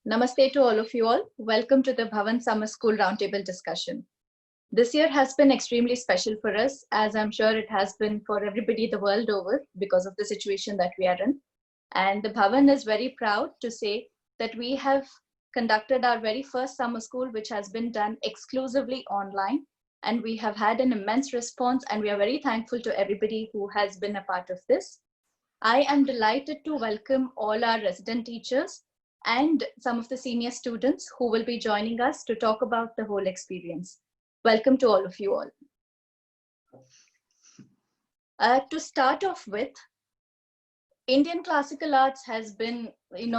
Namaste to all of you all. Welcome to the Bhavan Summer School Roundtable discussion. This year has been extremely special for us, as I'm sure it has been for everybody the world over because of the situation that we are in. And the Bhavan is very proud to say that we have conducted our very first summer school, which has been done exclusively online. And we have had an immense response, and we are very thankful to everybody who has been a part of this. I am delighted to welcome all our resident teachers and some of the senior students who will be joining us to talk about the whole experience. Welcome to all of you all. To start off with, Indian classical arts has been,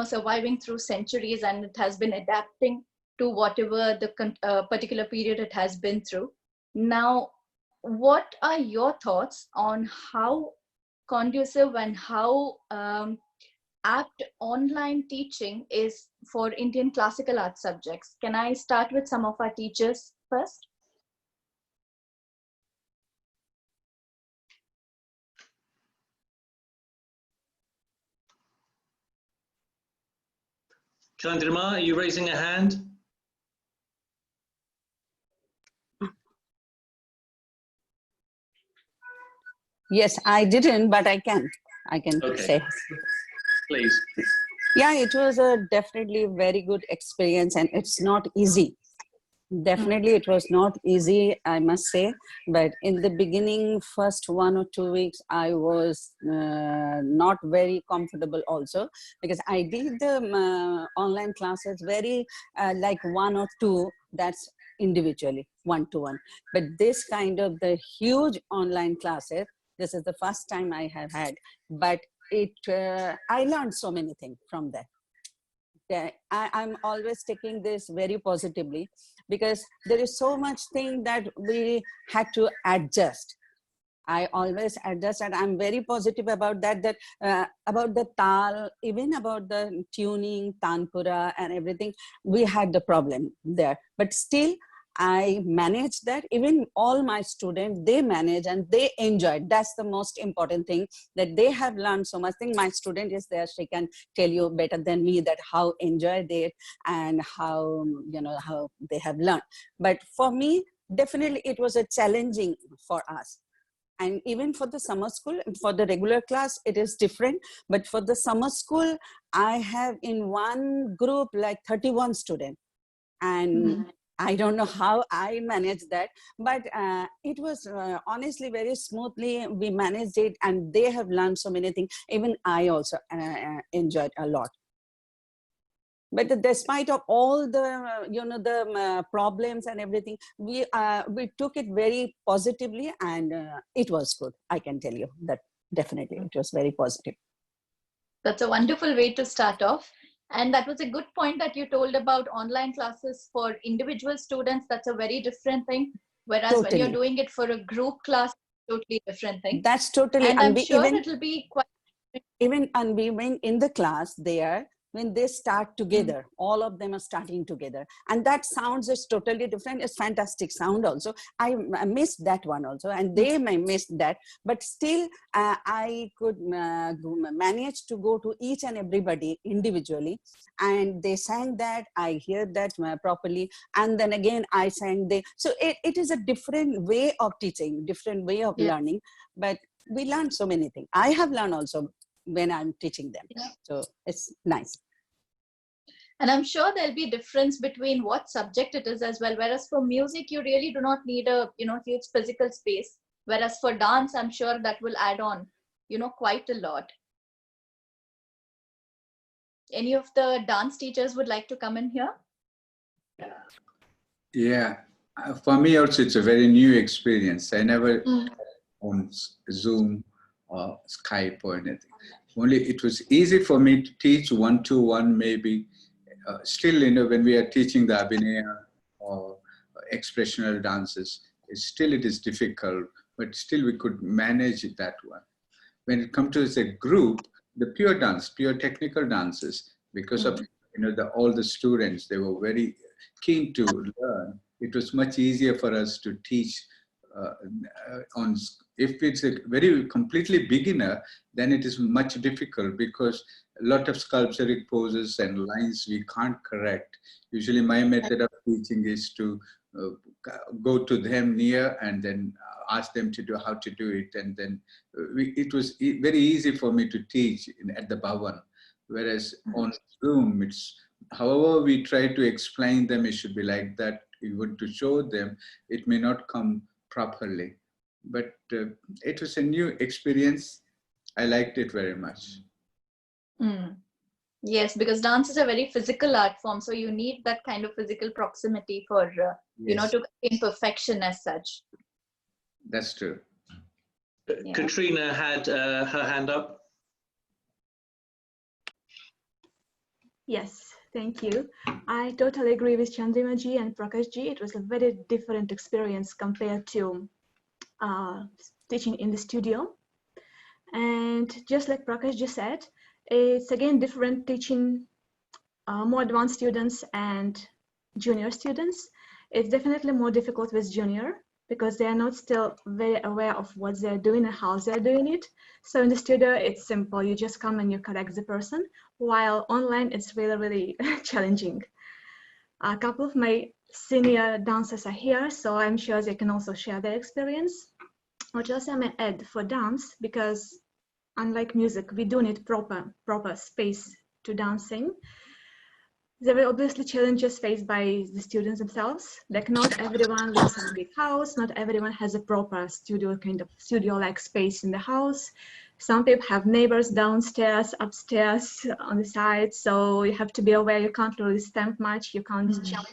surviving through centuries, and it has been adapting to whatever the particular period it has been through. Now, what are your thoughts on how conducive and how apt online teaching is for Indian classical art subjects? Can I start with some of our teachers first? Chandrima, are you raising a hand? Yes, I didn't, but I can say. Please. Yeah, it was a definitely very good experience, and it's not easy. Definitely it was not easy, I must say, but in the beginning, first 1 or 2 weeks, I was not very comfortable also, because I did the online classes very like 1 or 2, that's individually, 1-to-1. But this kind of the huge online classes, this is the first time I have had, but I learned so many things from that. Yeah, I'm always taking this very positively, because there is so much thing that we had to adjust. I always adjust, and I'm very positive about that, about the tal, even about the tuning, tanpura and everything, we had the problem there. But still, I managed that. Even all my students, they manage and they enjoyed. That's the most important thing, that they have learned so much. I think my student is there, she can tell you better than me that how enjoyed they and how, how they have learned. But for me, definitely it was a challenging for us. And even for the summer school, for the regular class, it is different. But for the summer school, I have in one group like 31 students. And I don't know how I managed that, but it was honestly very smoothly. We managed it, and they have learned so many things. Even I also enjoyed a lot. But despite of all the, the problems and everything, we took it very positively, and it was good. I can tell you that definitely it was very positive. That's a wonderful way to start off. And that was a good point that you told about online classes for individual students. That's a very different thing. Whereas totally. When you're doing it for a group class, totally different thing. That's totally. And I'm sure it'll be quite. Even and we when in the class there, when they start together, all of them are starting together, and that sounds is totally different. It's fantastic sound also. I missed that one also, and they may miss that, but still I could manage to go to each and everybody individually, and they sang that, I hear that properly, and then again I sang so it is a different way of teaching, different way of learning, but we learned so many things. I have learned also when I'm teaching them. So it's nice. And I'm sure there'll be difference between what subject it is as well. Whereas for music, you really do not need a, huge physical space. Whereas for dance, I'm sure that will add on, quite a lot. Any of the dance teachers would like to come in here? Yeah, for me also, it's a very new experience. I never on Zoom or Skype or anything. Only it was easy for me to teach 1-to-1 maybe. Still, when we are teaching the Abhinaya or expressional dances, it is difficult, but still we could manage it that one. When it comes to as a group, the pure dance, pure technical dances, because of all the students, they were very keen to learn. It was much easier for us to teach if it's a very completely beginner, then it is much difficult, because a lot of sculpturing poses and lines we can't correct. Usually my method of teaching is to go to them near and then ask them to do how to do it. And then it was very easy for me to teach at the Bhavan. Whereas on Zoom, it's however we try to explain them, it should be like that. We want to show them, it may not come properly. But it was a new experience. I liked it very much. Mm. Yes, because dance is a very physical art form, so you need that kind of physical proximity for Yes. to attain perfection as such. That's true. Yeah. Katrina had her hand up. Yes, thank you. I totally agree with Chandrima ji and Prakash ji. It was a very different experience compared to teaching in the studio. And just like Prakash ji said, it's again different teaching more advanced students and junior students. It's definitely more difficult with junior because they are not still very aware of what they're doing and how they're doing it. So in the studio, it's simple. You just come and you correct the person, while online, it's really, really challenging. A couple of my senior dancers are here, so I'm sure they can also share their experience. What else I may add for dance, because unlike music, we do need proper space to dancing. There were obviously challenges faced by the students themselves. Like not everyone lives in a big house, not everyone has a proper studio, kind of studio-like space in the house. Some people have neighbors downstairs, upstairs, on the side, so you have to be aware you can't really stamp much, you can't jump.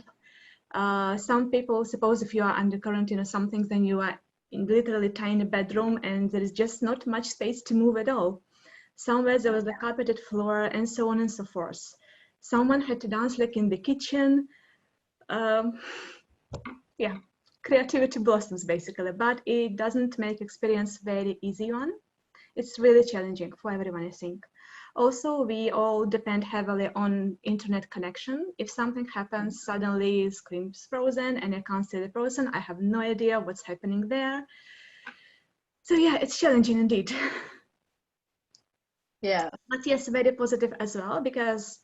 Some people, suppose if you are under quarantine or something, then you are in literally tiny bedroom and there is just not much space to move at all. Somewhere there was a carpeted floor and so on and so forth. Someone had to dance like in the kitchen. Yeah, creativity blossoms basically, but it doesn't make experience very easy one. It's really challenging for everyone, I think. Also, we all depend heavily on internet connection. If something happens, suddenly screen's frozen and I can't see the person. I have no idea what's happening there. So yeah, it's challenging indeed. Yeah. But yes, very positive as well, because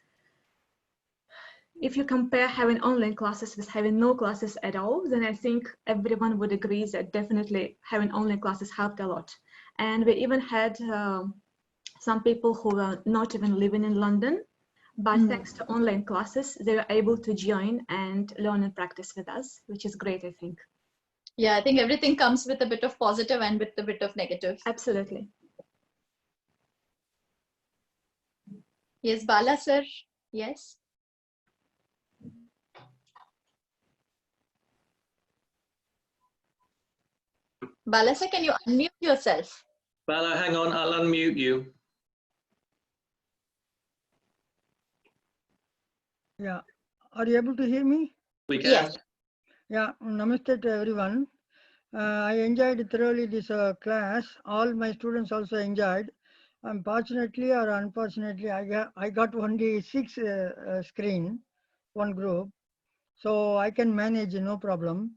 if you compare having online classes with having no classes at all, then I think everyone would agree that definitely having online classes helped a lot. And we even had some people who were not even living in London, but thanks to online classes, they were able to join and learn and practice with us, which is great, I think. Yeah, I think everything comes with a bit of positive and with a bit of negative. Absolutely. Yes, Bala sir. Yes. Bala sir, can you unmute yourself? Bala, hang on, I'll unmute you. Yeah, are you able to hear me? We can. Yes. Yeah, namaste to everyone. I enjoyed thoroughly this class. All my students also enjoyed. Unfortunately or unfortunately, I got only 6 screen, one group, so I can manage no problem.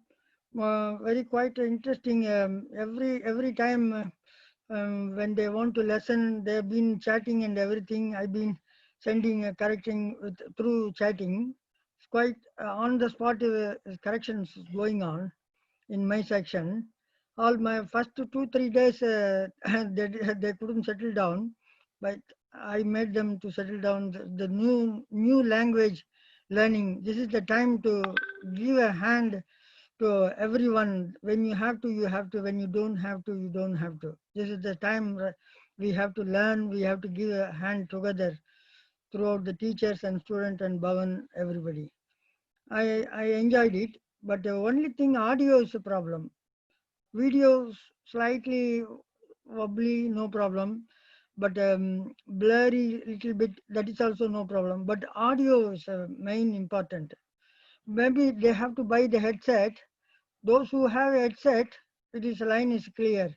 Very quite interesting. Every time when they want to lesson, they've been chatting and everything. I've been sending correcting through chatting. It's quite on the spot corrections going on in my section. All my first 2-3 days they couldn't settle down, but I made them to settle down. The new language learning. This is the time to give a hand to everyone. When you have to, you have to. When you don't have to, you don't have to. This is the time we have to learn. We have to give a hand together throughout the teachers and student and Bhavan, everybody. I enjoyed it, but the only thing, audio is a problem. Video slightly wobbly, no problem, but blurry little bit, that is also no problem. But audio is main important. Maybe they have to buy the headset. Those who have a headset, line is clear.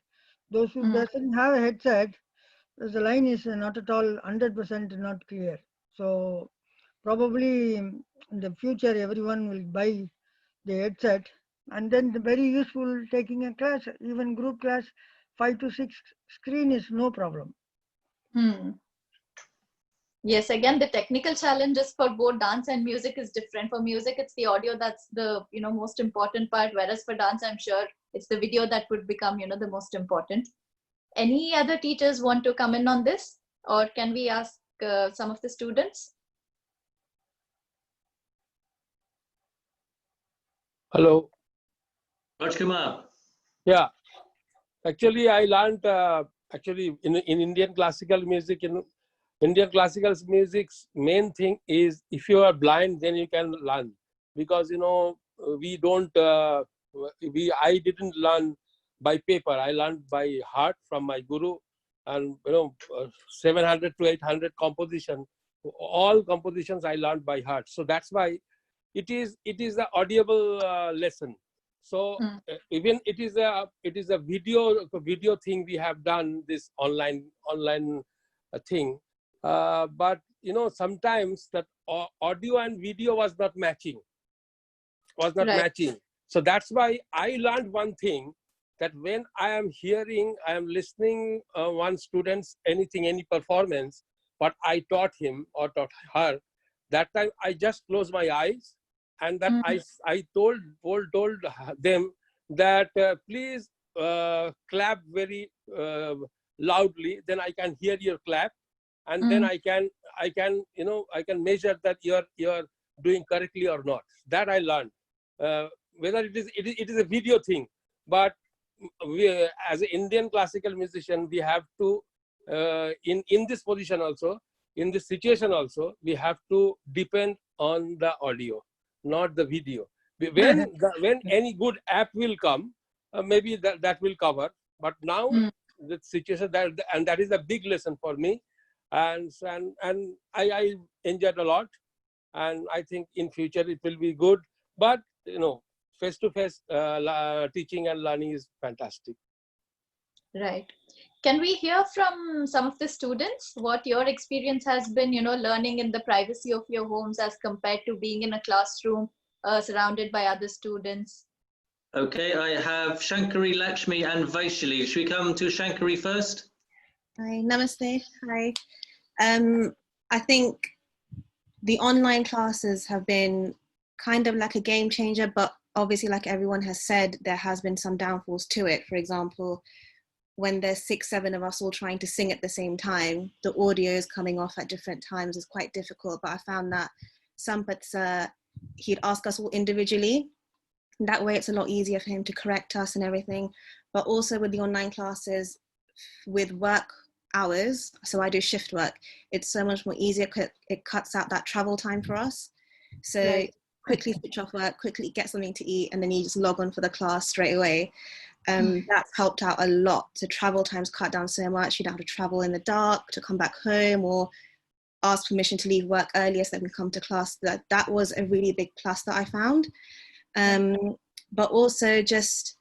Those who doesn't have a headset, the line is not at all 100% not clear. So probably in the future everyone will buy the headset, and then the very useful taking a class, even group class, 5 to 6 screen is no problem. Yes, again, the technical challenges for both dance and music is different. For music, it's the audio that's the most important part, whereas for dance, I'm sure it's the video that would become the most important. Any other teachers want to come in on this, or can we ask some of the students? Hello. Rajkumar. Yeah, actually, I learned actually in Indian classical music. In Indian classical music's main thing is if you are blind, then you can learn, because we don't. I didn't learn by paper. I learned by heart from my guru, and 700 to 800 composition. All compositions I learned by heart. So that's why it is the audible lesson. So even it is a video thing we have done, this online thing, but sometimes that audio and video was not matching. So that's why I learned one thing, that when I am listening one student's any performance, what I taught him or taught her, that time I just close my eyes, and that I told them that please clap very loudly, then I can hear your clap, and then I can measure that you're doing correctly or not. That I learned. Whether it is a video thing, but we, as an Indian classical musician, we have to in this position also, in this situation also, we have to depend on the audio, not the video. When any good app will come, maybe that will cover. But now the situation that is a big lesson for me, and I enjoyed a lot, and I think in future it will be good. But face-to-face teaching and learning is fantastic. Right. Can we hear from some of the students what your experience has been, learning in the privacy of your homes as compared to being in a classroom surrounded by other students? Okay, I have Shankari, Lakshmi and Vaishali. Should we come to Shankari first? Hi, namaste. Hi. I think the online classes have been kind of like a game changer, but obviously, like everyone has said, there has been some downfalls to it. For example, when there's 6, 7 of us all trying to sing at the same time, the audio is coming off at different times is quite difficult. But I found that Sampath, he'd ask us all individually. That way it's a lot easier for him to correct us and everything. But also with the online classes, with work hours, so I do shift work, it's so much more easier. It cuts out that travel time for us. So quickly switch off work, quickly get something to eat, and then you just log on for the class straight away. That's helped out a lot. So travel times cut down so much. You don't have to travel in the dark to come back home, or ask permission to leave work earlier so they can come to class. That was a really big plus that I found. But also just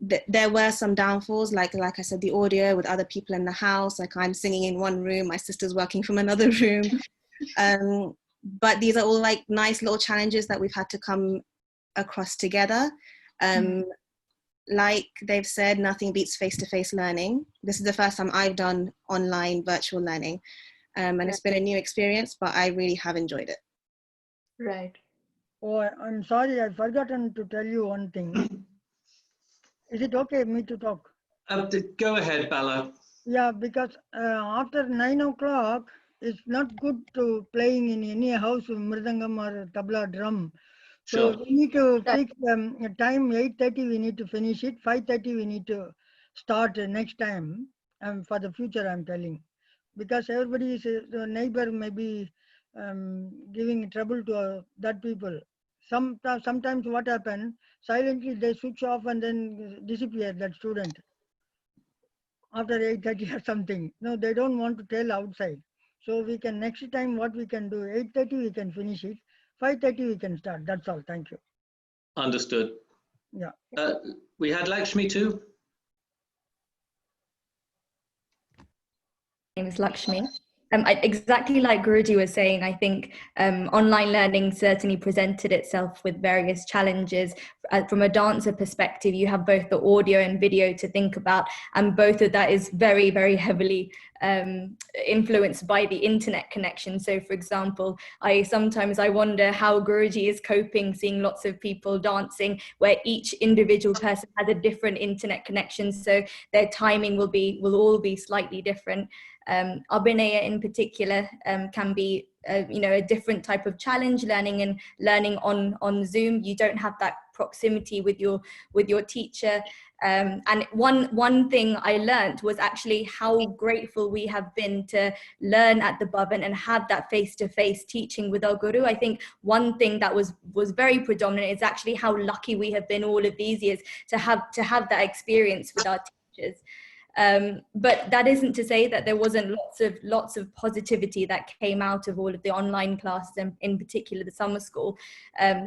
there were some downfalls, like I said, the audio with other people in the house. Like I'm singing in one room, my sister's working from another room. But these are all like nice little challenges that we've had to come across together. Like they've said, nothing beats face-to-face learning. This is the first time I've done online virtual learning. And it's been a new experience, but I really have enjoyed it. Right. Oh, I'm sorry, I've forgotten to tell you one thing. Is it okay me to talk? Go ahead, Bala. Yeah, because after 9 o'clock, it's not good to playing in any house with mridangam or tabla drum. So Sure. we need to fix time. 8:30 we need to finish it. 5:30 we need to start next time. For the future, I'm telling, because everybody is the neighbor may be giving trouble to that people. Sometimes what happens, silently they switch off and then disappear, that student, after 8:30 or something. No, they don't want to tell outside. So we can, next time what we can do, 8:30 we can finish it, 5:30 we can start. That's all. Thank you. Understood. Yeah. We had Lakshmi too. My name is Lakshmi. Exactly like Guruji was saying, I think online learning certainly presented itself with various challenges. From a dancer perspective, you have both the audio and video to think about, and both of that is very, very heavily influenced by the internet connection. So for example, I sometimes wonder how Guruji is coping, seeing lots of people dancing where each individual person has a different internet connection, so their timing will all be slightly different. Abhinaya in particular can be a different type of challenge, learning on Zoom. You don't have that proximity with your teacher. And one thing I learned was actually how grateful we have been to learn at the Bhavan and have that face-to-face teaching with our Guru. I think one thing that was very predominant is actually how lucky we have been all of these years to have that experience with our teachers. But that isn't to say that there wasn't lots of positivity that came out of all of the online classes, and in particular the summer school.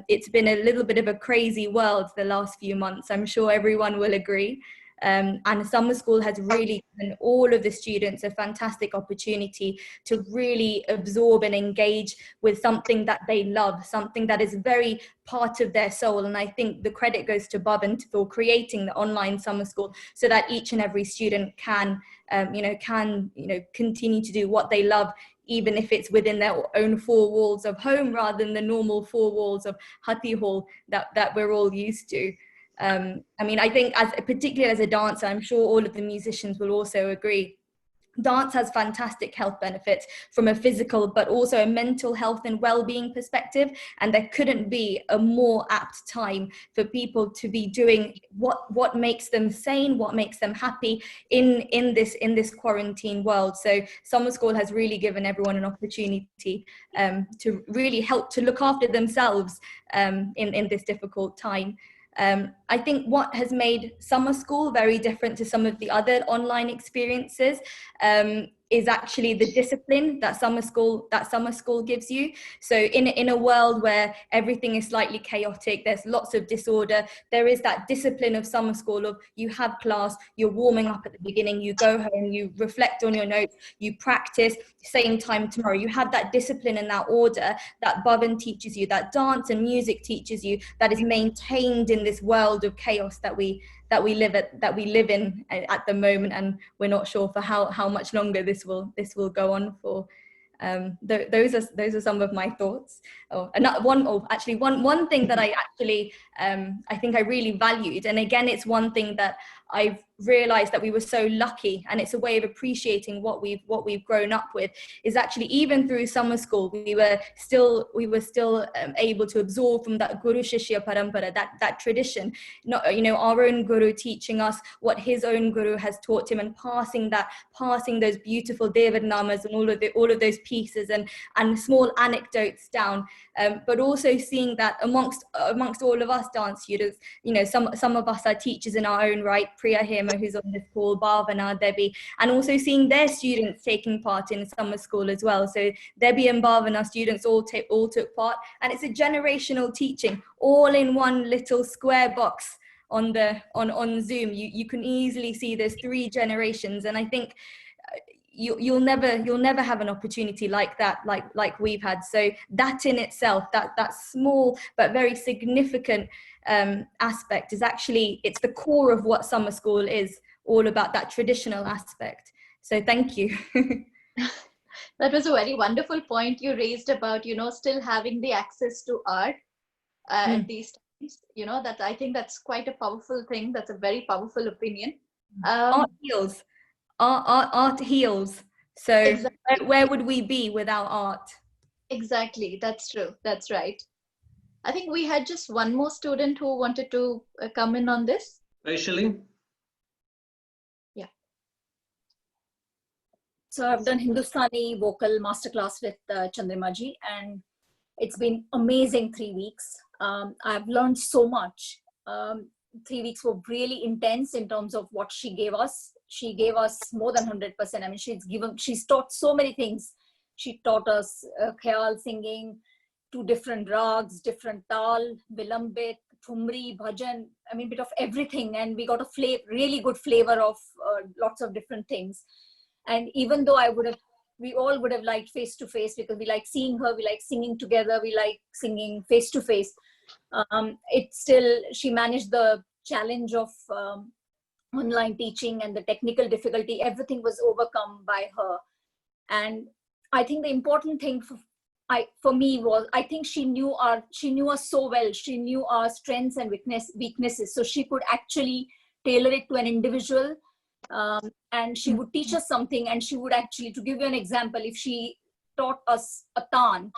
It's been a little bit of a crazy world the last few months. I'm sure everyone will agree. And summer school has really given all of the students a fantastic opportunity to really absorb and engage with something that they love, something that is very part of their soul. And I think the credit goes to Bhavan for creating the online summer school so that each and every student can continue to do what they love, even if it's within their own four walls of home rather than the normal four walls of Hathi Hall that we're all used to. I think particularly as a dancer, I'm sure all of the musicians will also agree, dance has fantastic health benefits from a physical but also a mental health and well-being perspective, and there couldn't be a more apt time for people to be doing what makes them sane, what makes them happy in this quarantine world. So summer school has really given everyone an opportunity to really help to look after themselves in this difficult time. I think what has made summer school very different to some of the other online experiences is actually the discipline that summer school gives you. So in a world where everything is slightly chaotic, there's lots of disorder, there is that discipline of summer school of you have class, you're warming up at the beginning, you go home, you reflect on your notes, you practice, same time tomorrow. You have that discipline and that order that Bhavan teaches you, that dance and music teaches you, that is maintained in this world of chaos that we live in at the moment, and we're not sure for how much longer this will go on for. Those are some of my thoughts. One thing that I think I really valued, and again it's one thing that I've realized that we were so lucky, and it's a way of appreciating what we've grown up with, is actually even through summer school we were still able to absorb from that Guru Shishya Parampara, that tradition, our own Guru teaching us what his own Guru has taught him, and passing those beautiful Devad Namas and all of those pieces and small anecdotes down, but also seeing that amongst all of us dance students, some of us are teachers in our own right, Priya Hema, who's on this call, Bhavana, Debbie, and also seeing their students taking part in summer school as well. So Debbie and Bhavana students all took part, and it's a generational teaching, all in one little square box on Zoom. You can easily see there's 3 generations, and I think you'll never have an opportunity like that, like we've had. So that in itself, that small but very significant aspect is actually, it's the core of what summer school is all about, that traditional aspect. So thank you. That was a very wonderful point you raised about still having the access to art at these times. That I think that's quite a powerful thing. That's a very powerful opinion. Art heals. Art heals. So exactly. Where would we be without art? Exactly, that's true. That's right. I think we had just one more student who wanted to come in on this. Vaishali? Yeah. So I've done Hindustani vocal masterclass with Chandrima ji, and it's been amazing 3 weeks. I've learned so much. 3 weeks were really intense in terms of what she gave us. She gave us more than 100%. I mean, she's taught so many things. She taught us khayal singing, 2 different rags, different tal, vilambit, thumri, bhajan, I mean, bit of everything. And we got a really good flavor of lots of different things. And even though we all would have liked face-to-face, because we like seeing her, we like singing together, we like singing face-to-face. She managed the challenge of online teaching and the technical difficulty, everything was overcome by her. And I think the important thing for me was, I think she knew us so well. She knew our strengths and weaknesses. So she could actually tailor it to an individual. And she would teach us something, and she would actually, to give you an example, if she taught us a tan,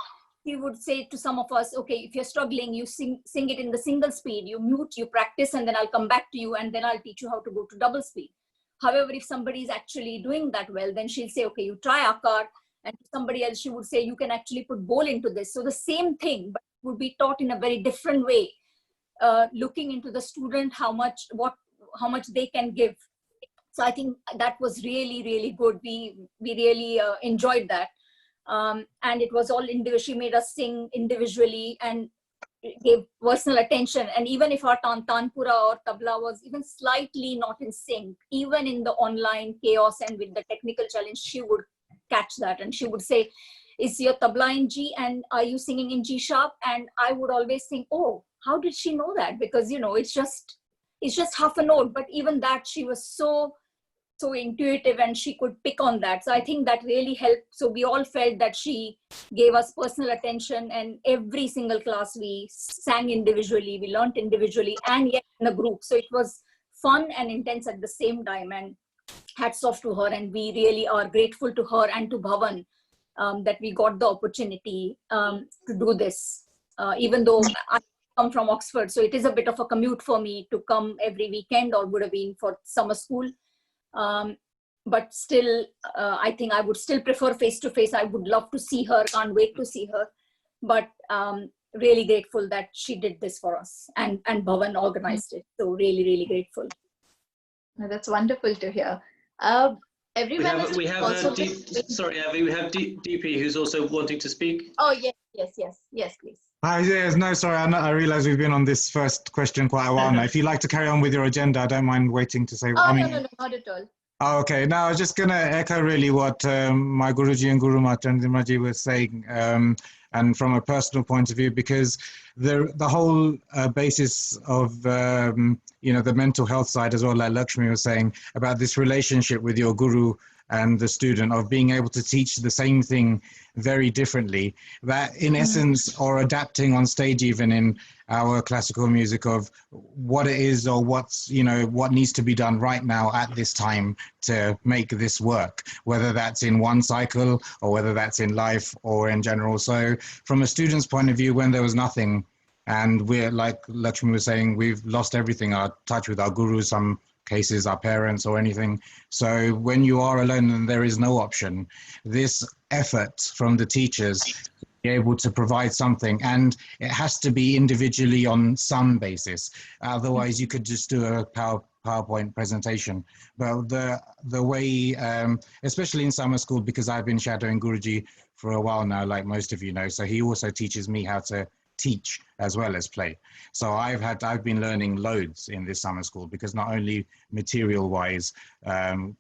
he would say to some of us, okay, if you're struggling, you sing it in the single speed, you mute, you practice, and then I'll come back to you, and then I'll teach you how to go to double speed. However, if somebody is actually doing that well, then she'll say, okay, you try akar, and to somebody else, she would say, you can actually put bowl into this. So the same thing, but would be taught in a very different way, looking into the student, how much they can give. So I think that was really, really good. We really enjoyed that. And it was all individual. She made us sing individually and gave personal attention. And even if our tanpura or tabla was even slightly not in sync, even in the online chaos and with the technical challenge, she would catch that. And she would say, is your tabla in G and are you singing in G sharp? And I would always think, oh, how did she know that? Because, it's just half a note. But even that, she was so intuitive, and she could pick on that. So I think that really helped. So we all felt that she gave us personal attention, and every single class we sang individually, we learned individually, and yet in a group. So it was fun and intense at the same time, and hats off to her. And we really are grateful to her and to Bhavan that we got the opportunity to do this, even though I come from Oxford. So it is a bit of a commute for me to come every weekend, or would have been for summer school. But still, I think I would still prefer face-to-face. I would love to see her, can't wait to see her. But really grateful that she did this for us, and Bhavan organized it. So really, really grateful. That's wonderful to hear. Everyone we have sorry, Avi, we have DP who's also wanting to speak. Oh, yes, please. Hi, yes, no, sorry, I realize we've been on this first question quite a while now. If you'd like to carry on with your agenda, I don't mind waiting to say. Oh, no, not at all. Oh, okay, now I was just going to echo really what my Guruji and Guru Mata and Chandrimaji were saying, and from a personal point of view, because the whole basis of, the mental health side as well, like Lakshmi was saying, about this relationship with your Guru and the student, of being able to teach the same thing very differently, that in essence, or adapting on stage, even in our classical music, of what it is, or what's, what needs to be done right now at this time to make this work, whether that's in one cycle or whether that's in life or in general. So from a student's point of view, when there was nothing, and we're, like Lakshmi was saying, we've lost everything, our touch with our guru, some cases our parents or anything. So when you are alone and there is no option, this effort from the teachers to be able to provide something, and it has to be individually on some basis, otherwise you could just do a PowerPoint presentation. But the way, especially in summer school, because I've been shadowing Guruji for a while now, like most of you know, so he also teaches me how to teach as well as play. So I've been learning loads in this summer school, because not only material wise,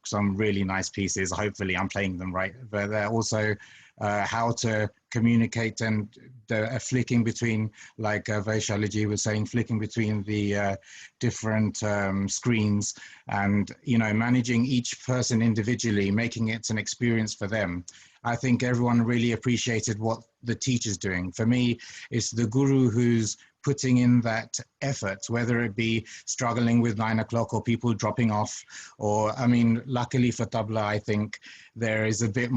some really nice pieces, hopefully I'm playing them right, but they're also how to communicate, and the flicking between, like Vaishalaji was saying, flicking between the different screens, and managing each person individually, making it an experience for them. I think everyone really appreciated what the teacher's doing. For me, it's the guru who's putting in that effort, whether it be struggling with 9 o'clock or people dropping off, or, luckily for tabla, I think there is a bit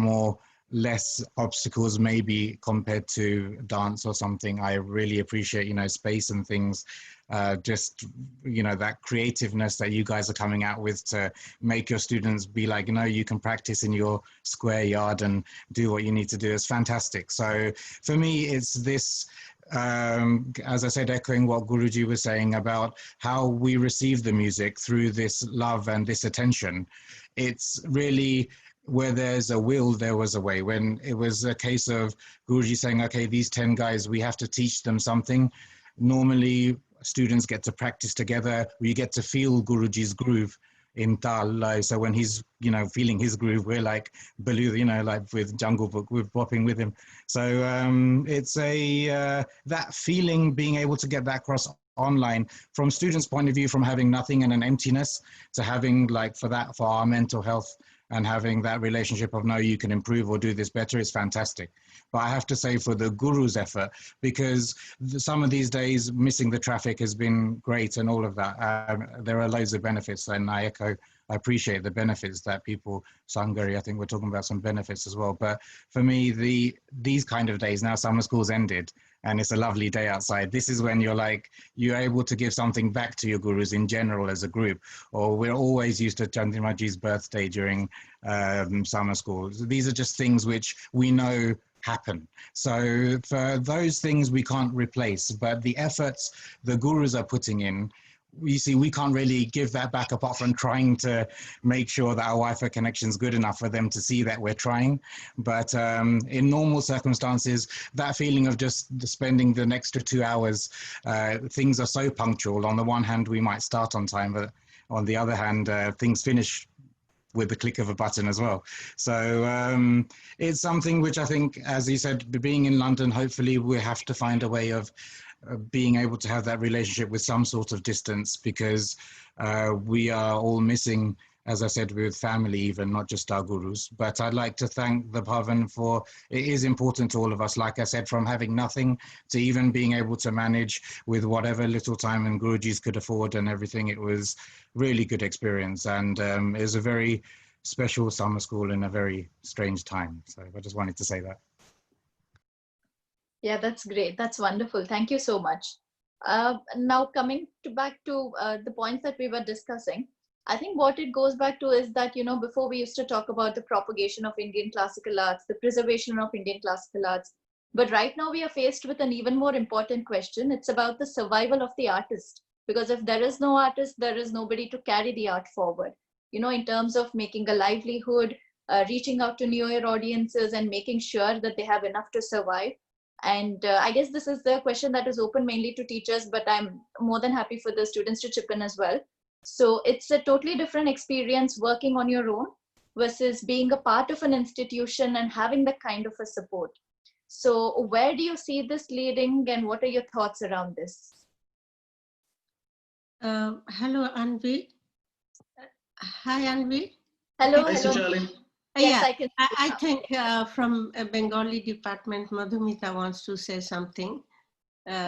less obstacles maybe compared to dance or something. I really appreciate, space and things, that creativeness that you guys are coming out with to make your students be like, you can practice in your square yard and do what you need to do. It's fantastic. So for me, it's this, as I said, echoing what Guruji was saying about how we receive the music through this love and this attention. It's really, where there's a will, there was a way. When it was a case of Guruji saying, okay, these 10 guys, we have to teach them something. Normally, students get to practice together. We get to feel Guruji's groove. in tal. Like, so when he's, you know, feeling his groove, we're like Baloo, you know, like with Jungle Book, we're bopping with him. So it's a that feeling, being able to get that across online from students' point of view, from having nothing and an emptiness to having, like, for our mental health, and having that relationship of, no, you can improve or do this better, is fantastic. But I have to say, for the guru's effort, because some of these days missing the traffic has been great and all of that. There are loads of benefits, and I appreciate the benefits that people, Sangari, I think we're talking about some benefits as well. But for me, these kind of days, now summer school's ended and it's a lovely day outside, this is when you're able to give something back to your gurus in general as a group. Or we're always used to Chandrimaji's birthday during summer school. These are just things which we know happen. So for those things we can't replace, but the efforts the gurus are putting in, you see, we can't really give that back apart from trying to make sure that our Wi-Fi connection is good enough for them to see that we're trying. But in normal circumstances, that feeling of just spending the extra 2 hours, things are so punctual. On the one hand, we might start on time, but on the other hand, things finish with the click of a button as well. So it's something which I think, as you said, being in London, hopefully we have to find a way of being able to have that relationship with some sort of distance, because we are all missing, as I said, with family even, not just our gurus. But I'd like to thank the Bhavan for, it is important to all of us, like I said, from having nothing to even being able to manage with whatever little time and Gurujis could afford and everything. It was really good experience, and it was a very special summer school in a very strange time. So I just wanted to say that. Yeah, that's great. That's wonderful. Thank you so much. Now coming back to the points that we were discussing, I think what it goes back to is that, you know, before we used to talk about the propagation of Indian classical arts, the preservation of Indian classical arts. But right now we are faced with an even more important question. It's about the survival of the artist. Because if there is no artist, there is nobody to carry the art forward. You know, in terms of making a livelihood, reaching out to newer audiences and making sure that they have enough to survive. And I guess this is the question that is open mainly to teachers, but I'm more than happy for the students to chip in as well. So it's a totally different experience working on your own versus being a part of an institution and having that kind of a support. So where do you see this leading, and what are your thoughts around this? Hello, Anvi. Hi, Anvi. Hello, Hi, hello. Charlie. Yes, Yeah, I think from a Bengali department, Madhumita wants to say something.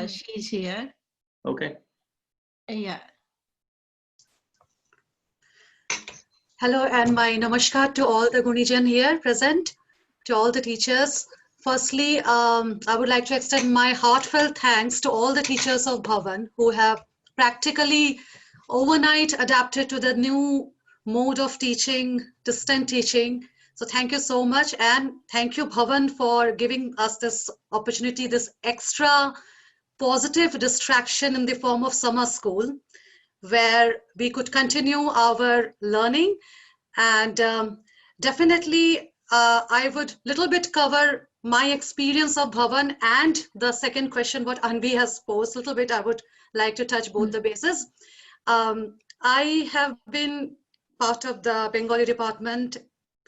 She's here. Okay. Yeah. Hello, and my namaskar to all the Gunijan here present, to all the teachers. Firstly, I would like to extend my heartfelt thanks to all the teachers of Bhavan who have practically overnight adapted to the new mode of teaching, distant teaching. So thank you so much, and thank you, Bhavan, for giving us this opportunity, this extra positive distraction in the form of summer school, where we could continue our learning. And definitely, I would little bit cover my experience of Bhavan, and the second question, what Anvi has posed, little bit, I would like to touch both the bases. I have been part of the Bengali department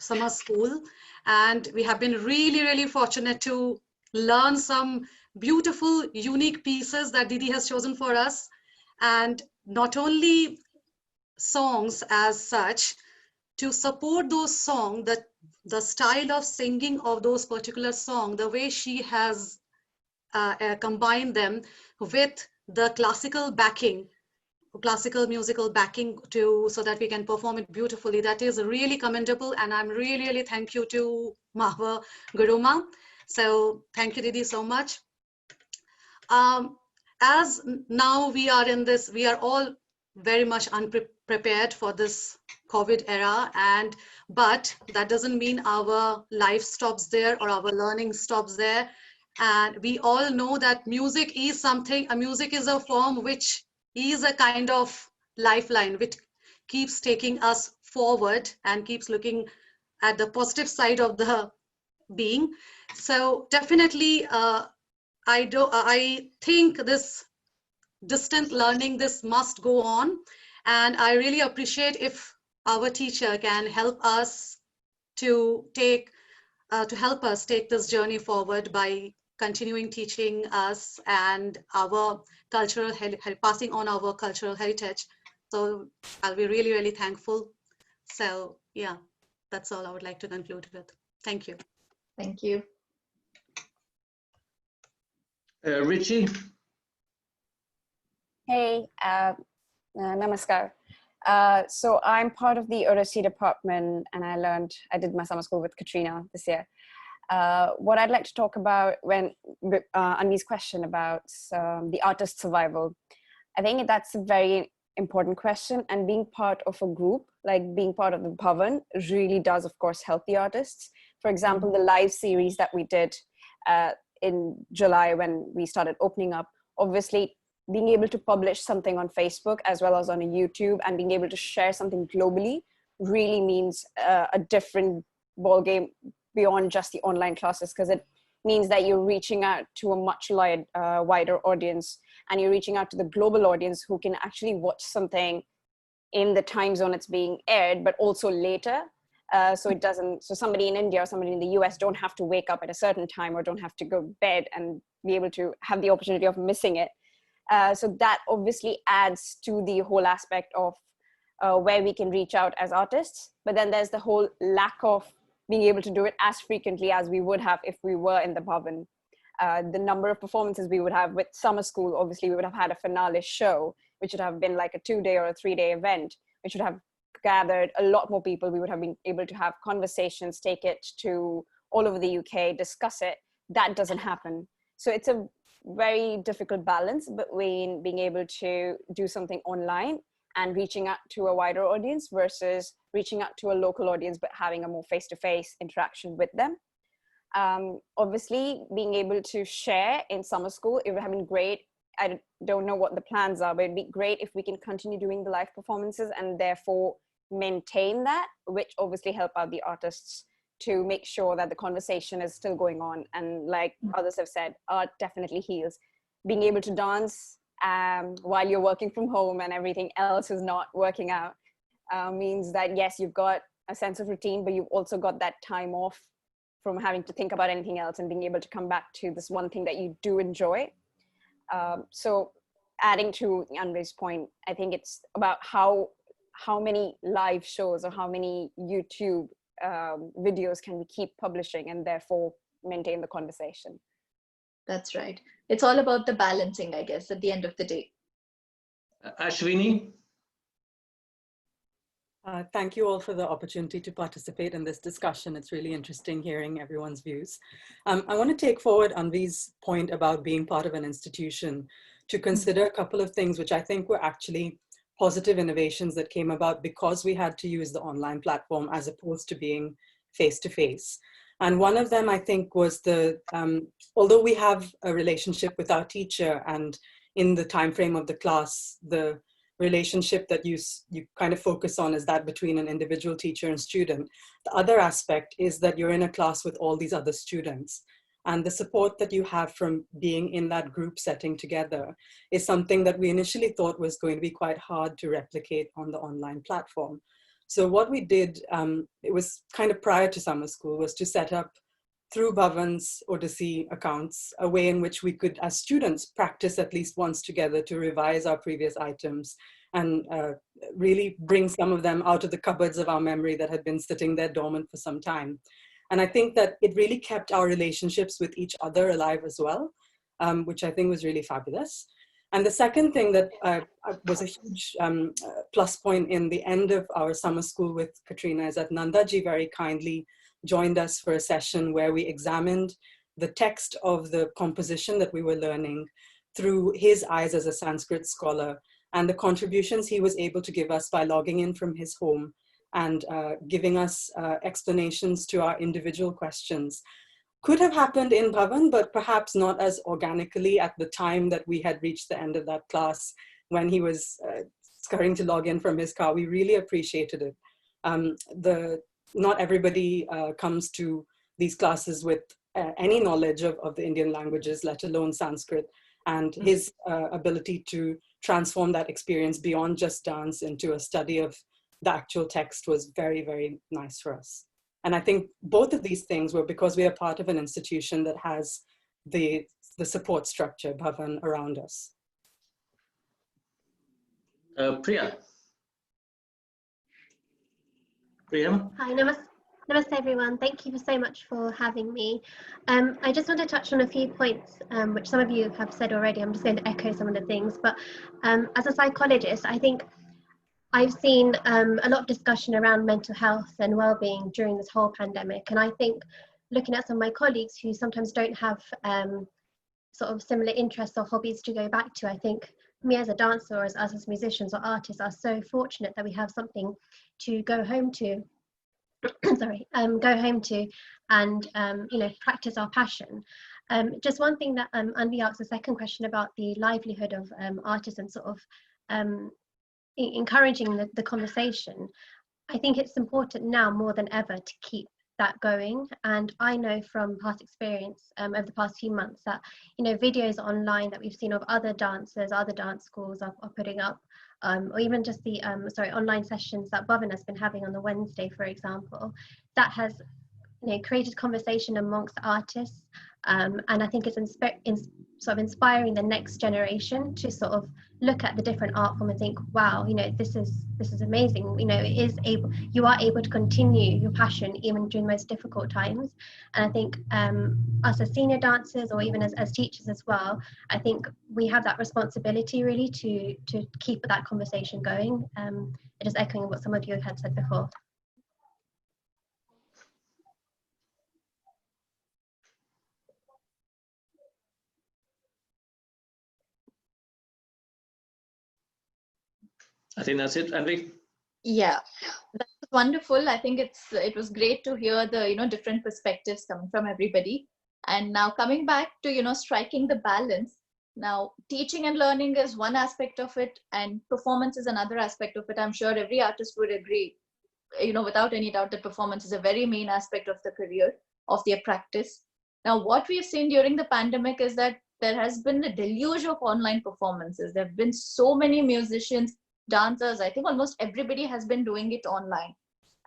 summer school, and we have been really, really fortunate to learn some beautiful, unique pieces that Didi has chosen for us. And not only songs as such, to support those songs, the style of singing of those particular songs, the way she has combined them with the classical backing, classical musical backing so that we can perform it beautifully. That is really commendable, and I'm really, really thank you to Mahva Guruma. So thank you, Didi, so much. As now we are in this, we are all very much unprepared for this COVID era, but that doesn't mean our life stops there or our learning stops there. And we all know that music is something, music is a form which is a kind of lifeline which keeps taking us forward and keeps looking at the positive side of the being. So definitely, I think this distant learning, this must go on. And I really appreciate if our teacher can help us to take this journey forward by continuing teaching us and our cultural passing on our cultural heritage. So I'll be really, really thankful. So yeah, that's all I would like to conclude with. Thank you. Thank you. Richie? Hey, namaskar. So I'm part of the Urasi department, and I did my summer school with Katrina this year. What I'd like to talk about when Anvi's question about the artist survival, I think that's a very important question, and being part of a group, like being part of the Bhavan, really does, of course, help the artists. For example, the live series that we did in July when we started opening up, obviously being able to publish something on Facebook as well as on a YouTube and being able to share something globally really means a different ballgame beyond just the online classes, because it means that you're reaching out to a much wider audience, and you're reaching out to the global audience who can actually watch something in the time zone it's being aired, but also later. So somebody in India or somebody in the US don't have to wake up at a certain time or don't have to go to bed and be able to have the opportunity of missing it. So that obviously adds to the whole aspect of where we can reach out as artists. But then there's the whole lack of being able to do it as frequently as we would have if we were in the Bhavan. The number of performances we would have with summer school, obviously we would have had a finale show, which would have been like a 2-day or a 3-day event, which would have gathered a lot more people. We would have been able to have conversations, take it to all over the UK, discuss it. That doesn't happen. So it's a very difficult balance between being able to do something online and reaching out to a wider audience versus reaching out to a local audience but having a more face-to-face interaction with them. Obviously, being able to share in summer school, it would have been great. I don't know what the plans are, but it'd be great if we can continue doing the live performances and therefore maintain that, which obviously help out the artists to make sure that the conversation is still going on. And like others have said, art definitely heals. Being able to dance while you're working from home and everything else is not working out means that, yes, you've got a sense of routine, but you've also got that time off from having to think about anything else and being able to come back to this one thing that you do enjoy. So adding to Anvi's point, I think it's about how many live shows or how many YouTube videos can we keep publishing and therefore maintain the conversation. That's right. It's all about the balancing, I guess, at the end of the day. Ashwini? Thank you all for the opportunity to participate in this discussion. It's really interesting hearing everyone's views. I want to take forward Anvi's point about being part of an institution to consider a couple of things which I think were actually positive innovations that came about because we had to use the online platform as opposed to being face-to-face. And one of them, I think, was although we have a relationship with our teacher and in the time frame of the class, the relationship that you kind of focus on is that between an individual teacher and student. The other aspect is that you're in a class with all these other students. And the support that you have from being in that group setting together is something that we initially thought was going to be quite hard to replicate on the online platform. So what we did, it was kind of prior to summer school, was to set up through Bhavan's Odyssey accounts, a way in which we could, as students, practice at least once together to revise our previous items and really bring some of them out of the cupboards of our memory that had been sitting there dormant for some time. And I think that it really kept our relationships with each other alive as well, which I think was really fabulous. And the second thing that was a huge plus point in the end of our summer school with Katrina is that Nandaji very kindly joined us for a session where we examined the text of the composition that we were learning through his eyes as a Sanskrit scholar and the contributions he was able to give us by logging in from his home and giving us explanations to our individual questions. Could have happened in Bhavan, but perhaps not as organically at the time that we had reached the end of that class when he was scurrying to log in from his car. We really appreciated it. Not everybody comes to these classes with any knowledge of the Indian languages, let alone Sanskrit, and his ability to transform that experience beyond just dance into a study of the actual text was very, very nice for us. And I think both of these things were because we are part of an institution that has the support structure, Bhavan, around us. Priya. Priya? Hi, namaste everyone. Thank you so much for having me. I just want to touch on a few points which some of you have said already. I'm just going to echo some of the things, but as a psychologist, I think I've seen a lot of discussion around mental health and well-being during this whole pandemic. And I think looking at some of my colleagues who sometimes don't have sort of similar interests or hobbies to go back to, I think me as a dancer or as us as musicians or artists are so fortunate that we have something to go home to, go home to and, you know, practice our passion. Just one thing that Andy asked a second question about the livelihood of artists and sort of encouraging the conversation. I think it's important now more than ever to keep that going. And I know from past experience over the past few months that, you know, videos online that we've seen of other dancers, other dance schools are putting up, or even just the online sessions that Bhavan has been having on the Wednesday, for example, that has, you know, created conversation amongst artists. And I think it's sort of inspiring the next generation to sort of look at the different art form and think, wow, you know, this is amazing. You know, you are able to continue your passion even during the most difficult times. And I think us as senior dancers or even as teachers as well, I think we have that responsibility really to keep that conversation going. It is echoing what some of you had said before. I think that's it, Andy. Yeah, that was wonderful. I think it was great to hear the, you know, different perspectives coming from everybody. And now coming back to, you know, striking the balance. Now, teaching and learning is one aspect of it, and performance is another aspect of it. I'm sure every artist would agree, you know, without any doubt, that performance is a very main aspect of the career, of their practice. Now, what we've seen during the pandemic is that there has been a deluge of online performances. There have been so many musicians, dancers, I think almost everybody has been doing it online.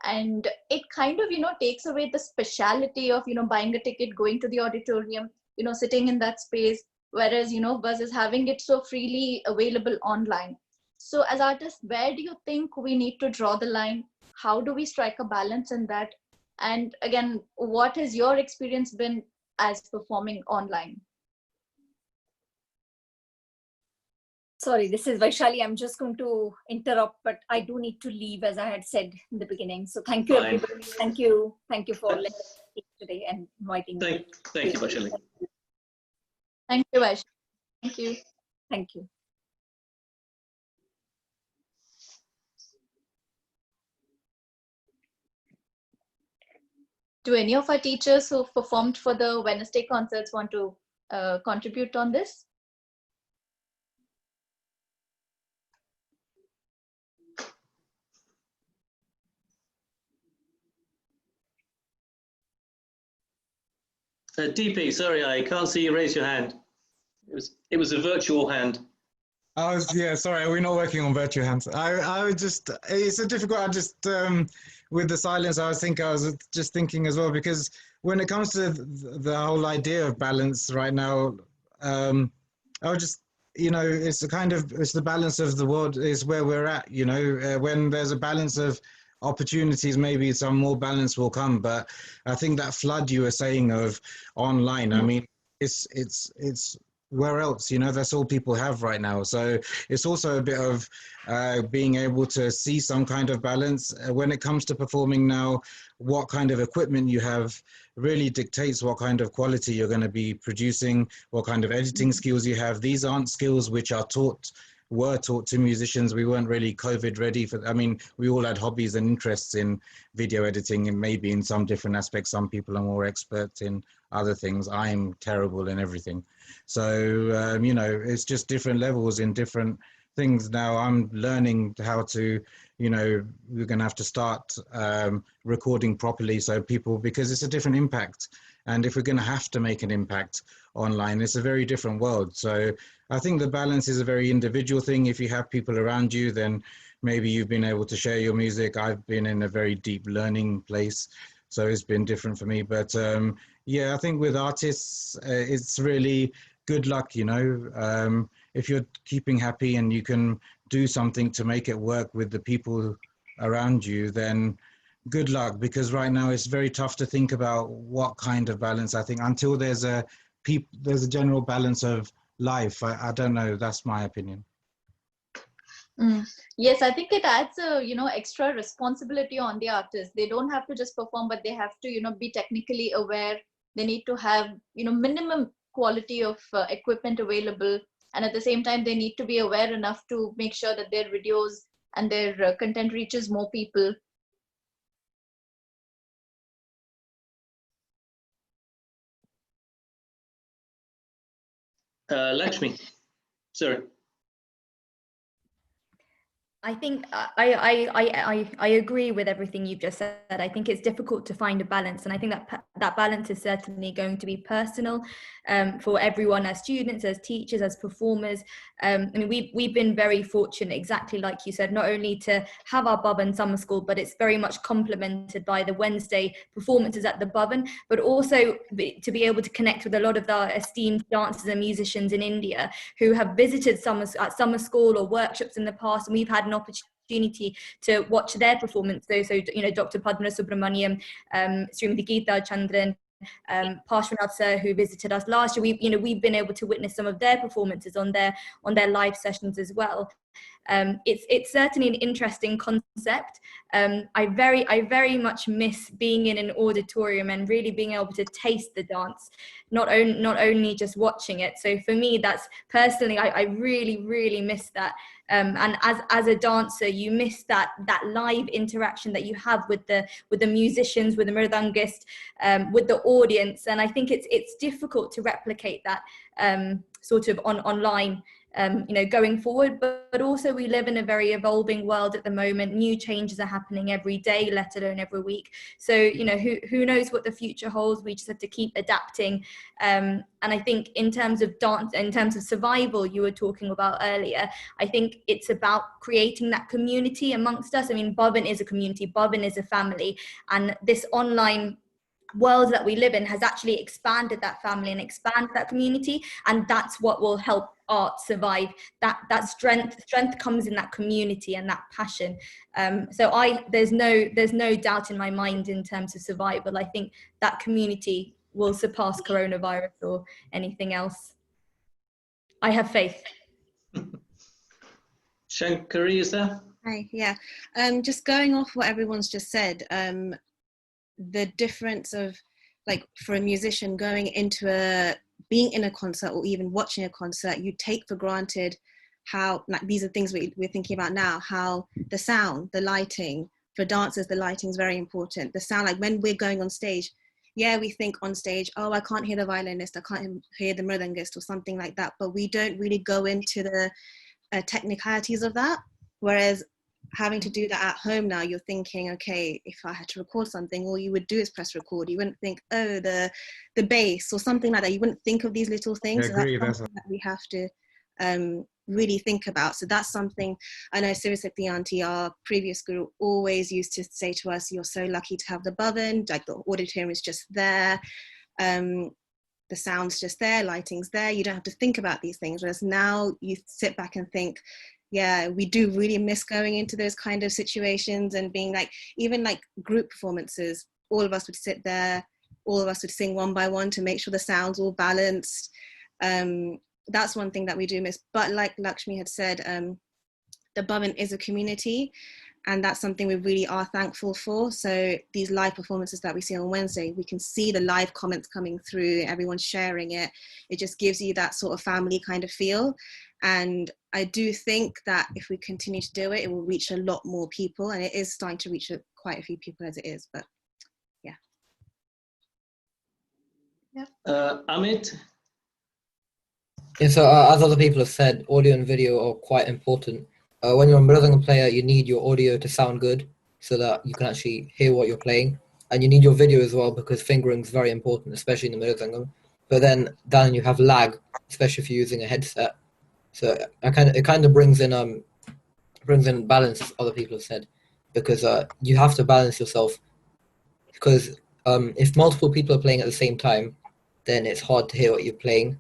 And it kind of, you know, takes away the speciality of, you know, buying a ticket, going to the auditorium, you know, sitting in that space, whereas, you know, versus having it so freely available online. So as artists, where do you think we need to draw the line? How do we strike a balance in that? And again, what has your experience been as performing online? Sorry, this is Vaishali. I'm just going to interrupt, but I do need to leave, as I had said in the beginning. So thank you, everybody. Thank you for letting me speak today and inviting me. Thank you, Vaishali. Thank you, Vaishali. Thank you. Thank you. Do any of our teachers who performed for the Wednesday concerts want to contribute on this? DP, sorry, I can't see you raise your hand. It was a virtual hand. Yeah, sorry, we're not working on virtual hands. I would just, it's a difficult, with the silence, I was just thinking as well, because when it comes to the whole idea of balance right now, I would just, you know, it's the balance of the world is where we're at, you know, when there's a balance of opportunities, maybe some more balance will come. But I think that flood you were saying of online, I mean, it's where else, you know, that's all people have right now. So it's also a bit of being able to see some kind of balance when it comes to performing now. What kind of equipment you have really dictates what kind of quality you're going to be producing, what kind of editing skills you have. These aren't skills which were taught to musicians. We weren't really COVID ready for, I mean, we all had hobbies and interests in video editing, and maybe in some different aspects, some people are more expert in other things. I'm terrible in everything. So, you know, it's just different levels in different things. Now I'm learning how to, you know, we're going to have to start recording properly so people, because it's a different impact. And if we're going to have to make an impact online, it's a very different world. So I think the balance is a very individual thing. If you have people around you, then maybe you've been able to share your music. I've been in a very deep learning place, so it's been different for me. But yeah, I think with artists, it's really good luck, you know. If you're keeping happy and you can do something to make it work with the people around you, then good luck, because right now it's very tough to think about what kind of balance. I think until there's a general balance of life. I don't know. That's my opinion. Yes, I think it adds a extra responsibility on the artist. They don't have to just perform, but they have to be technically aware. They need to have minimum quality of equipment available, and at the same time they need to be aware enough to make sure that their videos and their content reaches more people. Lakshmi, sorry. I think I agree with everything you've just said. I think it's difficult to find a balance, and I think that balance is certainly going to be personal for everyone, as students, as teachers, as performers. I mean, we've been very fortunate, exactly like you said, not only to have our Bhavan Summer School, but it's very much complemented by the Wednesday performances at the Bhavan, but also to be able to connect with a lot of the esteemed dancers and musicians in India who have visited at summer school or workshops in the past, and we've had an opportunity to watch their performance. So Dr. Padma Subramaniam, Srimati Geeta Chandran, Parshvanath sir, who visited us last year, we've been able to witness some of their performances on their live sessions as well. It's certainly an interesting concept. I very much miss being in an auditorium and really being able to taste the dance, not only just watching it. So for me, that's personally, I really miss that. And as a dancer, you miss that live interaction that you have with the musicians, with the mridangist, with the audience. And I think it's difficult to replicate that sort of online, going forward. But also we live in a very evolving world at the moment. New changes are happening every day, let alone every week. So who knows what the future holds. We just have to keep adapting. And I think in terms of dance, in terms of survival, you were talking about earlier, I think it's about creating that community amongst us. I mean, Bhavan is a community, Bhavan is a family, and this online world that we live in has actually expanded that family and expanded that community, and that's what will help art survive. That strength comes in that community and that passion. So there's no doubt in my mind in terms of survival. I think that community will surpass coronavirus or anything else. I have faith. Shankari, is there? Hi, yeah. Just going off what everyone's just said, the difference of, like, for a musician going into being in a concert or even watching a concert, you take for granted how, like, these are things we're thinking about now, how the sound, the lighting, for dancers, the lighting is very important. The sound, like when we're going on stage, yeah, we think on stage, oh, I can't hear the violinist, I can't hear the mridangist or something like that, but we don't really go into the technicalities of that. Whereas having to do that at home now, you're thinking, okay, if I had to record something, all you would do is press record. You wouldn't think, oh, the bass or something like that. You wouldn't think of these little things. I agree, so that's something that we have to really think about. So that's something I know Sirasakti Auntie, our previous guru, always used to say to us, you're so lucky to have the Bhavan, like the auditorium is just there. The sound's just there, lighting's there. You don't have to think about these things. Whereas now you sit back and think, yeah, we do really miss going into those kind of situations and being like, even like group performances, all of us would sit there, all of us would sing one by one to make sure the sound's all balanced. That's one thing that we do miss. But like Lakshmi had said, the Bhavan is a community, and that's something we really are thankful for. So these live performances that we see on Wednesday, we can see the live comments coming through, everyone sharing it. It just gives you that sort of family kind of feel. And I do think that if we continue to do it, it will reach a lot more people, and it is starting to reach quite a few people as it is, but yeah. Amit? Yeah, so as other people have said, audio and video are quite important. When you're a mridangam player, you need your audio to sound good so that you can actually hear what you're playing. And you need your video as well, because fingering is very important, especially in the mridangam. But then you have lag, especially if you're using a headset. So it kind of brings in brings in balance, as other people have said, because you have to balance yourself. Because if multiple people are playing at the same time, then it's hard to hear what you're playing.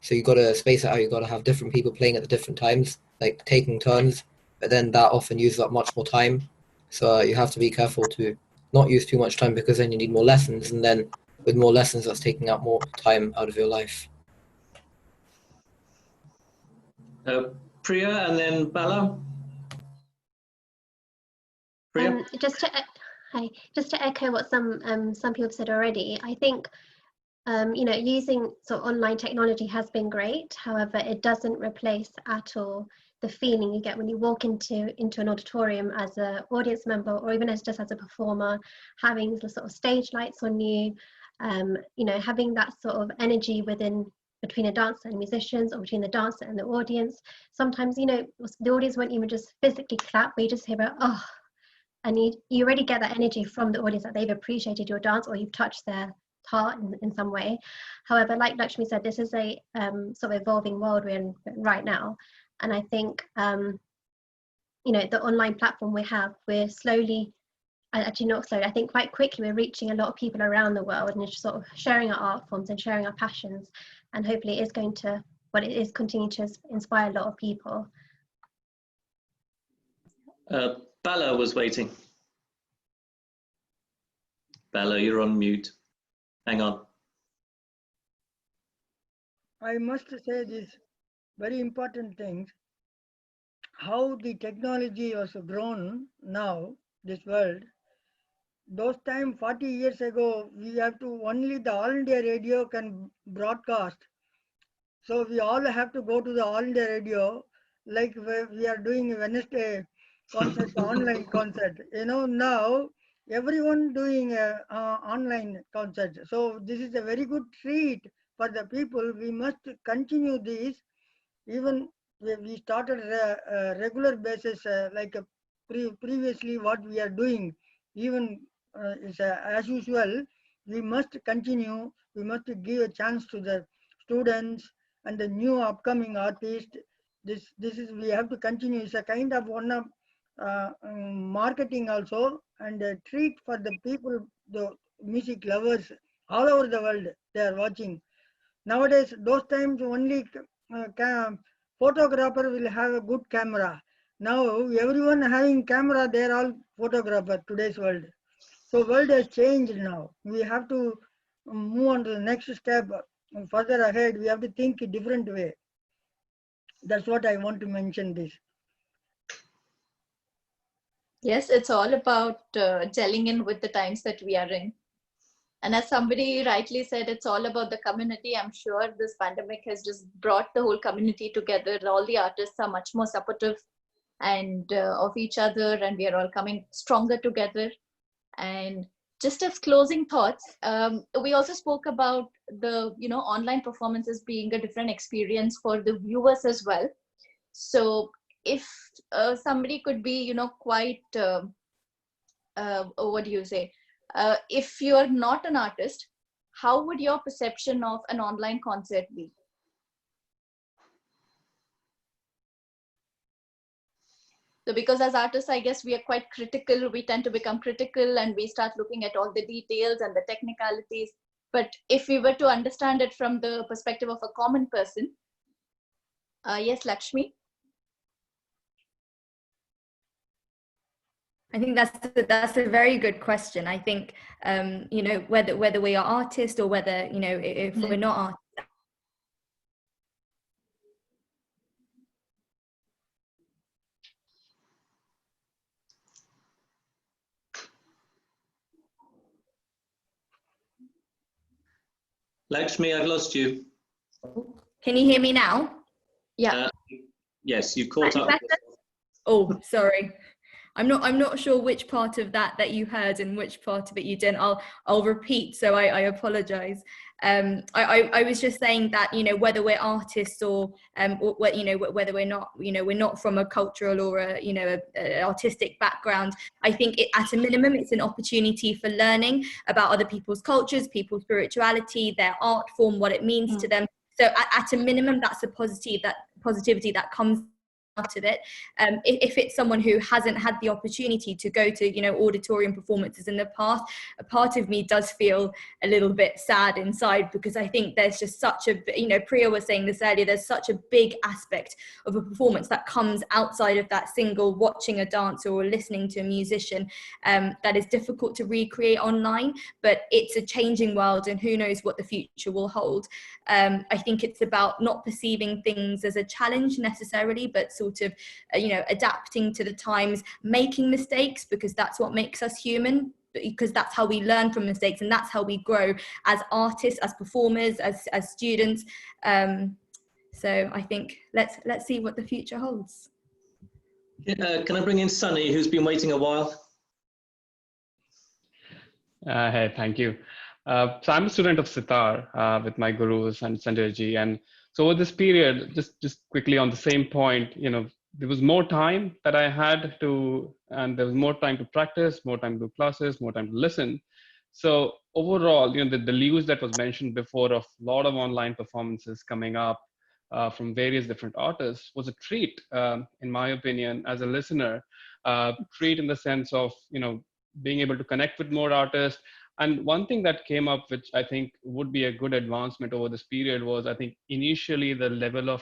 So you got to space it out. You got to have different people playing at the different times, like taking turns. But then that often uses up much more time. So you have to be careful to not use too much time, because then you need more lessons, and then with more lessons, that's taking out more time out of your life. Priya and then Bala. Priya? Just to echo what some people have said already, I think using sort of online technology has been great. However, it doesn't replace at all the feeling you get when you walk into an auditorium as an audience member, or even just as a performer, having the sort of stage lights on you, having that sort of energy between a dancer and musicians, or between the dancer and the audience. Sometimes, the audience won't even just physically clap, but you just hear about, oh, and you already get that energy from the audience that they've appreciated your dance, or you've touched their heart in some way. However, like Lakshmi said, this is a sort of evolving world we're in right now. And I think, the online platform we're slowly, actually not slowly, I think quite quickly, we're reaching a lot of people around the world, and it's sort of sharing our art forms and sharing our passions. And hopefully it is continuing to inspire a lot of people. Bala was waiting. Bala, you're on mute. Hang on. I must say this very important thing, how the technology was grown now, this world. Those time 40 years ago, we have to, only the All India Radio can broadcast. So we all have to go to the All India Radio, like we are doing Wednesday concert, online concert. Now everyone doing online concert. So this is a very good treat for the people. We must continue this. Even we started regular basis, like previously what we are doing. Even as usual, we must continue. We must give a chance to the students and the new upcoming artists. This is, we have to continue. It's a kind of one of marketing also, and a treat for the people, the music lovers all over the world. They are watching. Nowadays, those times only photographer will have a good camera. Now everyone having camera, they are all photographer, today's world. So world has changed now. We have to move on to the next step. Further ahead, we have to think a different way. That's what I want to mention this. Yes, it's all about gelling in with the times that we are in. And as somebody rightly said, it's all about the community. I'm sure this pandemic has just brought the whole community together. All the artists are much more supportive and of each other, and we are all coming stronger together. And just as closing thoughts, we also spoke about the online performances being a different experience for the viewers as well. So if somebody could be quite what do you say, if you're not an artist, how would your perception of an online concert be? So because as artists, I guess we are quite critical. We tend to become critical and we start looking at all the details and the technicalities. But if we were to understand it from the perspective of a common person, yes, Lakshmi? I think that's a very good question. I think whether we are artists or whether if we're not artists. Lakshmi, I've lost you. Can you hear me now? Yeah. Yes, you caught up. Oh, sorry. I'm not sure which part of that you heard and which part of it you didn't. I'll repeat, so I apologize. I was just saying that whether we're artists or whether we're not from a cultural or a artistic background, I think at a minimum it's an opportunity for learning about other people's cultures, people's spirituality, their art form, what it means to them. So at a minimum, that's a positivity that comes out of it. If it's someone who hasn't had the opportunity to go to, you know, auditorium performances in the past, a part of me does feel a little bit sad inside, because I think there's just such a, you know, Priya was saying this earlier, there's such a big aspect of a performance that comes outside of that single watching a dancer or listening to a musician, that is difficult to recreate online. But it's a changing world, and who knows what the future will hold. I think it's about not perceiving things as a challenge necessarily, but sort of, you know, adapting to the times, making mistakes, because that's what makes us human, because that's how we learn from mistakes, and that's how we grow as artists, as performers, as students. So I think let's see what the future holds. Can I bring in Sunny, who's been waiting a while? Hey, thank you. So I'm a student of sitar with my gurus and Sanjay ji. And so over this period, just quickly on the same point, you know, there was more time that I had to, and there was more time to practice, more time to do classes, more time to listen. So overall, you know, the news that was mentioned before of a lot of online performances coming up from various different artists was a treat, in my opinion, as a listener. Treat in the sense of, you know, being able to connect with more artists. And one thing that came up, which I think would be a good advancement over this period, was I think initially the level of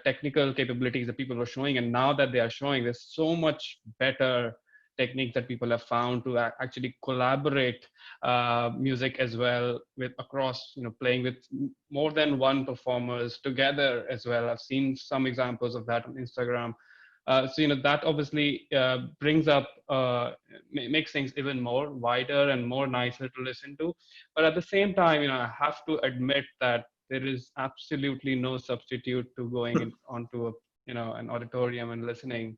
technical capabilities that people were showing, and now that they are showing, there's so much better techniques that people have found to actually collaborate music as well, with across, you know, playing with more than one performers together as well. I've seen some examples of that on Instagram. So, you know, that obviously brings up, makes things even more wider and more nicer to listen to. But at the same time, you know, I have to admit that there is absolutely no substitute to going onto a, you know, an auditorium and listening.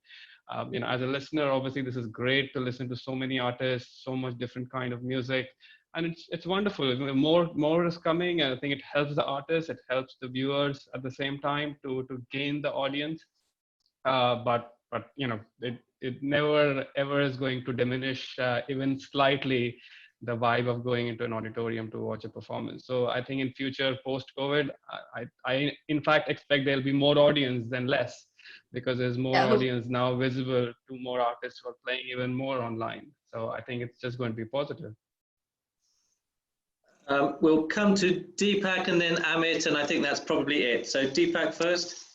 You know, as a listener, obviously this is great to listen to so many artists, so much different kind of music, and it's wonderful. More is coming, and I think it helps the artists, it helps the viewers at the same time to gain the audience. But you know, it never ever is going to diminish even slightly the vibe of going into an auditorium to watch a performance. So I think in future post-COVID, I in fact expect there'll be more audience than less, because there's more audience now visible to more artists who are playing even more online. So I think it's just going to be positive. We'll come to Deepak and then Amit, and I think that's probably it. So Deepak first.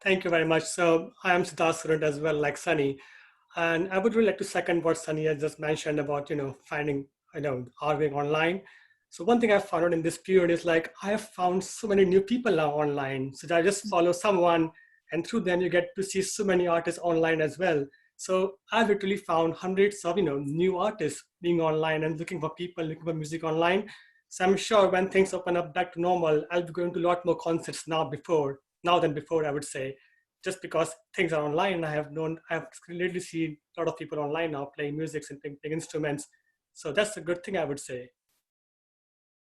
Thank you very much. So I am Siddharth student as well, like Sunny, and I would really like to second what Sunny has just mentioned about, you know, finding, you know, arguing online. So one thing I found out in this period is, like, I have found so many new people now online. So I just follow someone, and through them you get to see so many artists online as well. So I've literally found hundreds of, you know, new artists being online and looking for people, looking for music online. So I'm sure when things open up back to normal, I'll be going to a lot more concerts now than before, I would say, just because things are online. I've literally seen a lot of people online now playing music and playing instruments. So that's a good thing, I would say.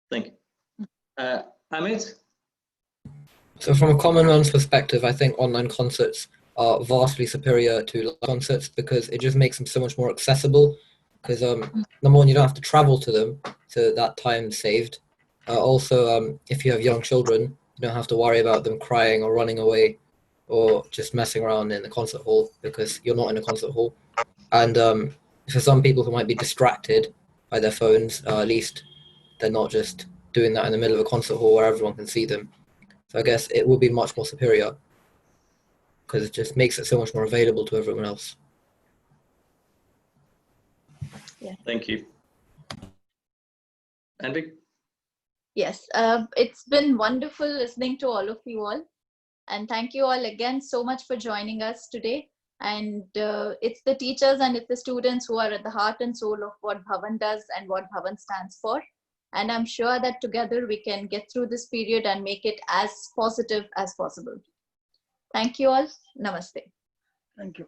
Thank you. Amit? So from a common man's perspective, I think online concerts are vastly superior to live concerts, because it just makes them so much more accessible. Because number one, you don't have to travel to them, so that time saved. Also, if you have young children, you don't have to worry about them crying or running away or just messing around in the concert hall, because you're not in a concert hall. And for some people who might be distracted by their phones, at least they're not just doing that in the middle of a concert hall where everyone can see them. So I guess it will be much more superior, because it just makes it so much more available to everyone else. Yeah. Thank you. Andy? Yes, it's been wonderful listening to all of you all. And thank you all again so much for joining us today. And it's the teachers and it's the students who are at the heart and soul of what Bhavan does and what Bhavan stands for. And I'm sure that together we can get through this period and make it as positive as possible. Thank you all. Namaste. Thank you.